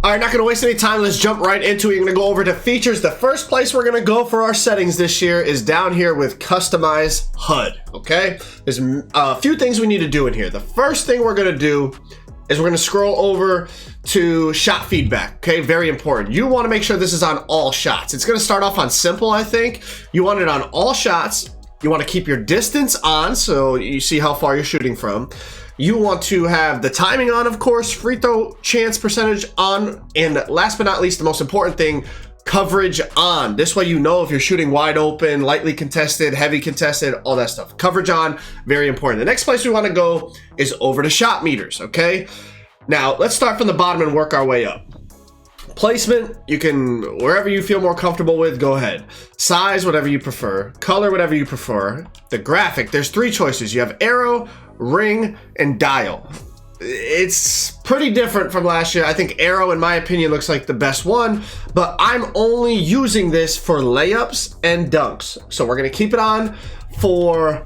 All right, not gonna waste any time. Let's jump right into it. We're gonna go over to features. The first place we're gonna go for our settings this year is down here with customize HUD, okay? There's a few things we need to do in here. The first thing we're gonna do is we're gonna scroll over to shot feedback, okay? Very important. You wanna make sure this is on all shots. It's gonna start off on simple, I think. You want it on all shots. You wanna keep your distance on, so you see how far you're shooting from. You want to have the timing on, of course, free throw chance percentage on, and last but not least, the most important thing, coverage on. This way you know if you're shooting wide open, lightly contested, heavy contested, all that stuff. Coverage on, very important. The next place we want to go is over to shot meters, okay? Now, let's start from the bottom and work our way up. Placement, you can, wherever you feel more comfortable with, go ahead. Size, whatever you prefer. Color, whatever you prefer. The graphic, there's three choices. You have arrow, ring, and dial. It's pretty different from last year. I think arrow, in my opinion, looks like the best one, but I'm only using this for layups and dunks. So we're gonna keep it on for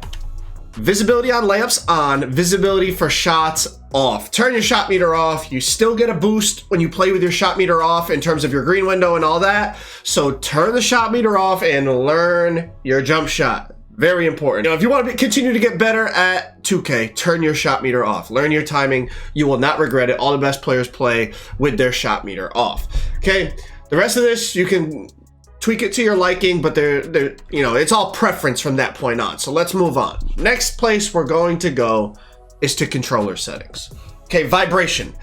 visibility on layups on, visibility for shots off. Turn your shot meter off. You still get a boost when you play with your shot meter off in terms of your green window and all that. So turn the shot meter off and learn your jump shot. Very important. Now, if you want to continue to get better at 2K, turn your shot meter off. Learn your timing. You will not regret it. All the best players play with their shot meter off. Okay, the rest of this, you can tweak it to your liking, but they're you know, it's all preference from that point on. So let's move on. Next place we're going to go is to controller settings. Okay, vibration.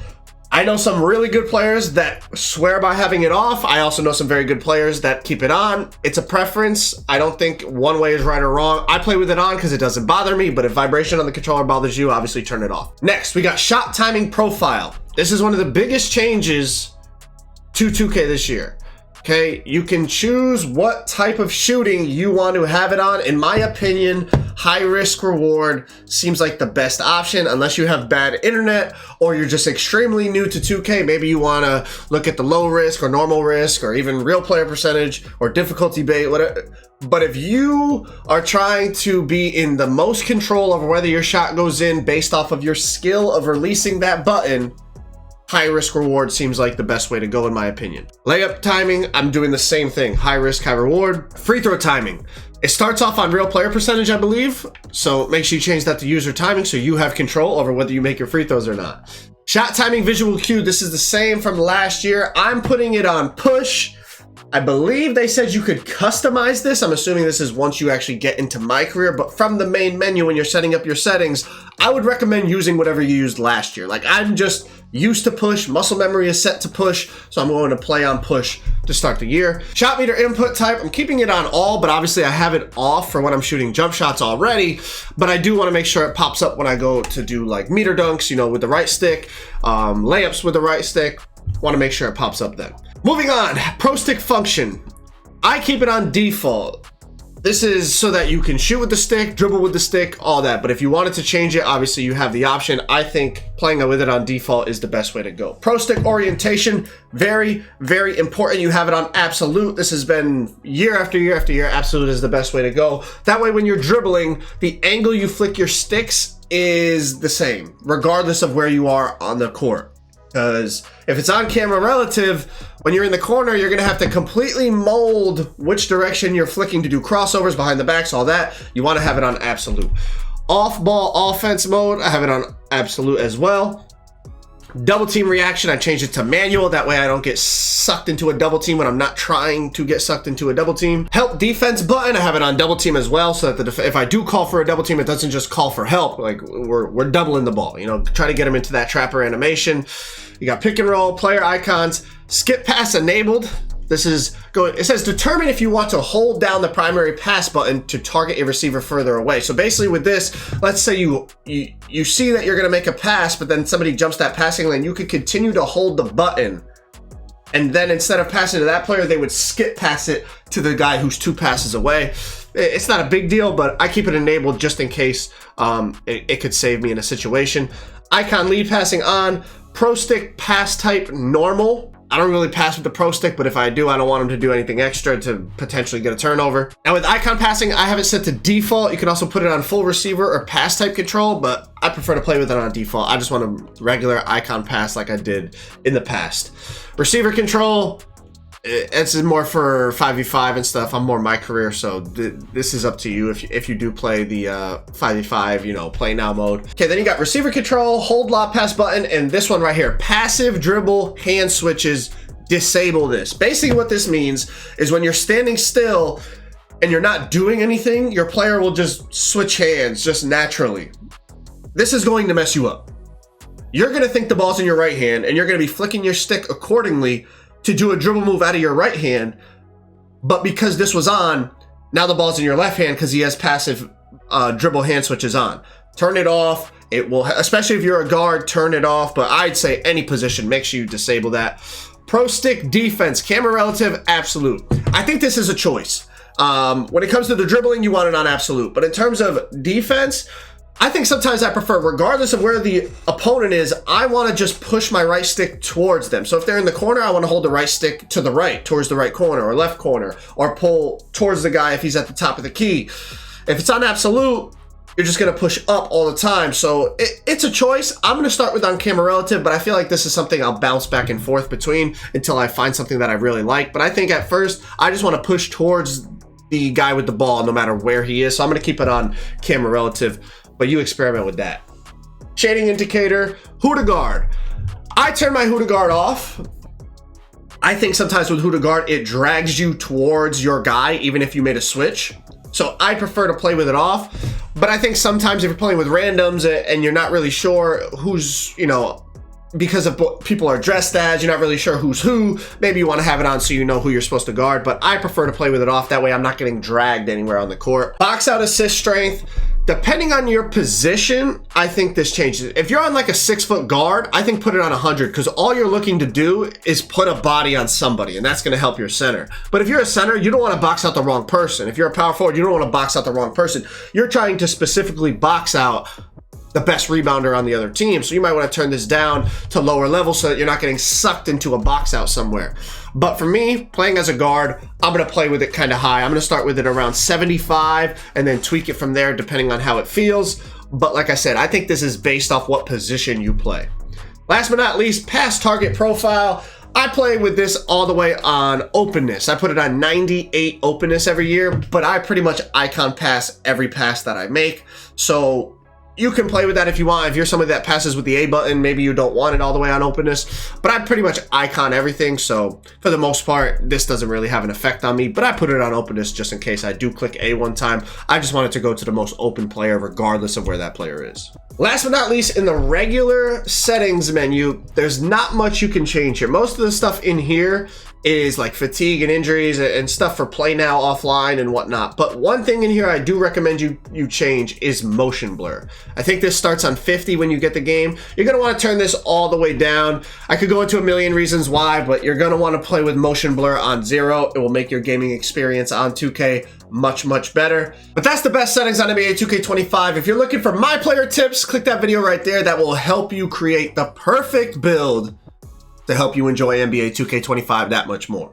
I know some really good players that swear by having it off. I also know some very good players that keep it on. It's a preference. I don't think one way is right or wrong. I play with it on because it doesn't bother me, but if vibration on the controller bothers you, obviously turn it off. Next, we got shot timing profile. This is one of the biggest changes to 2K this year. Okay, you can choose what type of shooting you want to have it on. In my opinion, high risk reward seems like the best option unless you have bad internet or you're just extremely new to 2K. Maybe you want to look at the low risk or normal risk or even real player percentage or difficulty bait, whatever. But if you are trying to be in the most control over whether your shot goes in based off of your skill of releasing that button, high risk reward seems like the best way to go in my opinion. Layup timing, I'm doing the same thing. High risk, high reward. Free throw timing. It starts off on real player percentage, I believe. So make sure you change that to user timing so you have control over whether you make your free throws or not. Shot timing visual cue, this is the same from last year. I'm putting it on push. I believe they said you could customize this. I'm assuming this is once you actually get into my career, but from the main menu when you're setting up your settings, I would recommend using whatever you used last year. Like I'm just used to push, muscle memory is set to push, so I'm going to play on push to start the year. Shot meter input type, I'm keeping it on all, but obviously I have it off for when I'm shooting jump shots already, but I do want to make sure it pops up when I go to do like meter dunks, you know, with the right stick, layups with the right stick. Want to make sure it pops up then. Moving on, pro stick function. I keep it on default. This is so that you can shoot with the stick, dribble with the stick, all that. But if you wanted to change it, obviously you have the option. I think playing with it on default is the best way to go. Pro stick orientation, very, very important. You have it on absolute. This has been year after year after year. Absolute is the best way to go. That way when you're dribbling, the angle you flick your sticks is the same, regardless of where you are on the court. Because if it's on camera relative, when you're in the corner, you're going to have to completely mold which direction you're flicking to do crossovers, behind the backs, all that. You want to have it on absolute. Off ball offense mode, I have it on absolute as well. Double team reaction, I changed it to manual. That way I don't get sucked into a double team when I'm not trying to get sucked into a double team. Help defense button, I have it on double team as well, so that if I do call for a double team, it doesn't just call for help. Like we're doubling the ball, you know, try to get them into that trapper animation. You got pick and roll, player icons, skip pass enabled. This is going, it says determine if you want to hold down the primary pass button to target a receiver further away. So basically with this, let's say you see that you're going to make a pass, but then somebody jumps that passing lane, you could continue to hold the button. And then instead of passing to that player, they would skip pass it to the guy who's 2 passes away. It's not a big deal, but I keep it enabled just in case it could save me in a situation. Icon lead passing on, pro stick pass type normal. I don't really pass with the Pro Stick, but if I do, I don't want him to do anything extra to potentially get a turnover. Now with icon passing, I have it set to default. You can also put it on full receiver or pass type control, but I prefer to play with it on default. I just want a regular icon pass like I did in the past. Receiver control, it's more for 5v5 and stuff. I'm more my career, so this is up to you if you do play the 5v5, you know, play now mode. Okay, then you got receiver control, hold lob pass button, and this one right here, passive dribble hand switches, disable this. Basically what this means is when you're standing still and you're not doing anything, your player will just switch hands just naturally. This is going to mess you up. You're gonna think the ball's in your right hand and you're gonna be flicking your stick accordingly to do a dribble move out of your right hand, but because this was on, now the ball's in your left hand because he has passive dribble hand switches on. Turn it off. It will, especially if you're a guard, turn it off, but I'd say any position, make sure you disable that. Pro stick defense, camera relative, absolute. I think this is a choice. When it comes to the dribbling, you want it on absolute, but in terms of defense, I think sometimes I prefer, regardless of where the opponent is, I want to just push my right stick towards them. So if they're in the corner, I want to hold the right stick to the right, towards the right corner or left corner, or pull towards the guy if he's at the top of the key. If it's on absolute, you're just going to push up all the time. So it's a choice. I'm going to start with on camera relative, but I feel like this is something I'll bounce back and forth between until I find something that I really like. But I think at first, I just want to push towards the guy with the ball no matter where he is. So I'm going to keep it on camera relative. But you experiment with that. Shading indicator, who to guard. I turn my who to guard off. I think sometimes with who to guard, it drags you towards your guy, even if you made a switch. So I prefer to play with it off. But I think sometimes if you're playing with randoms and you're not really sure who's, you know, because of what people are dressed as, you're not really sure who's who. Maybe you want to have it on so you know who you're supposed to guard. But I prefer to play with it off. That way I'm not getting dragged anywhere on the court. Box out assist strength. Depending on your position, I think this changes. If you're on like a 6-foot guard, I think put it on 100 because all you're looking to do is put a body on somebody and that's going to help your center. But if you're a center, you don't want to box out the wrong person. If you're a power forward, you don't want to box out the wrong person. You're trying to specifically box out the best rebounder on the other team. So you might want to turn this down to lower level so that you're not getting sucked into a box out somewhere. But for me, playing as a guard, I'm going to play with it kind of high. I'm going to start with it around 75 and then tweak it from there depending on how it feels. But like I said, I think this is based off what position you play. Last but not least, pass target profile. I play with this all the way on openness. I put it on 98 openness every year, but I pretty much icon pass every pass that I make. So you can play with that if you want. If you're somebody that passes with the A button, maybe you don't want it all the way on openness, but I pretty much icon everything. So for the most part, this doesn't really have an effect on me, but I put it on openness just in case I do click A one time. I just want it to go to the most open player regardless of where that player is. Last but not least, in the regular settings menu, there's not much you can change here. Most of the stuff in here is like fatigue and injuries and stuff for play now, offline and whatnot. But one thing in here I do recommend you change is motion blur. I think this starts on 50 when you get the game. You're gonna wanna turn this all the way down. I could go into a million reasons why, but you're gonna wanna play with motion blur on 0. It will make your gaming experience on 2K much better. But that's the best settings on NBA 2K25. If you're looking for my player tips, click that video right there. That will help you create the perfect build to help you enjoy NBA 2K25 that much more.